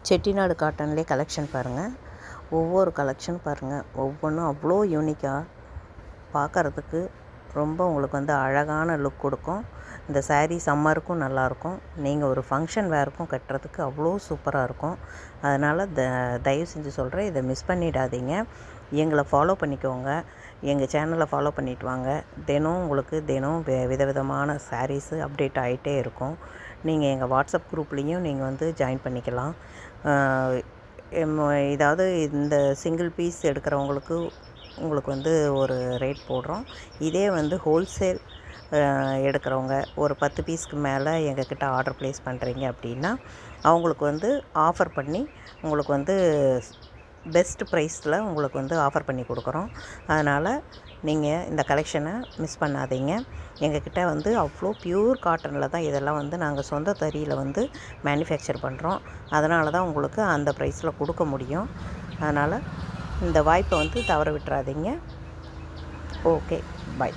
Chettinad காட்டன்லேயே collection பாருங்கள். ஒவ்வொரு collection பாருங்கள், ஒவ்வொன்றும் அவ்வளோ யூனிக்காக பார்க்குறதுக்கு ரொம்ப உங்களுக்கு வந்து அழகான லுக் கொடுக்கும். இந்த சாரீ சம்மருக்கும் நல்லாயிருக்கும். நீங்கள் ஒரு ஃபங்க்ஷன் வேருக்கும் கட்டுறதுக்கு அவ்வளோ சூப்பராக இருக்கும். அதனால் தயவு செஞ்சு சொல்கிறேன், இதை மிஸ் பண்ணிடாதீங்க. எங்களை ஃபாலோ பண்ணிக்கோங்க, எங்கள் சேனலை ஃபாலோ பண்ணிட்டு வாங்க. தினம் விதவிதமான சாரீஸு அப்டேட் ஆகிட்டே இருக்கும். நீங்கள் எங்கள் வாட்ஸ்அப் குரூப்லேயும் நீங்கள் வந்து ஜாயின் பண்ணிக்கலாம். இதாவது இந்த சிங்கிள் பீஸ் எடுக்கிறவங்களுக்கு உங்களுக்கு வந்து ஒரு ரேட் போடுறோம். இதே வந்து ஹோல்சேல் எடுக்கிறவங்க ஒரு 10 பீஸ்க்கு மேலே எங்கக்கிட்ட ஆர்டர் ப்ளேஸ் பண்ணுறீங்க அப்படின்னா அவங்களுக்கு வந்து ஆஃபர் பண்ணி உங்களுக்கு வந்து பெஸ்ட் ப்ரைஸில் உங்களுக்கு வந்து ஆஃபர் பண்ணி கொடுக்குறோம். அதனால் நீங்கள் இந்த கலெக்ஷனை மிஸ் பண்ணாதீங்க. எங்கக்கிட்ட வந்து அவ்வளோ ப்யூர் காட்டனில் தான் இதெல்லாம் வந்து நாங்கள் சொந்த தறியில் வந்து மேனுஃபேக்சர் பண்ணுறோம். அதனால தான் உங்களுக்கு அந்த ப்ரைஸில் கொடுக்க முடியும். அதனால் இந்த வாய்ப்பை வந்து தவற விட்டுறாதீங்க. Okay, by.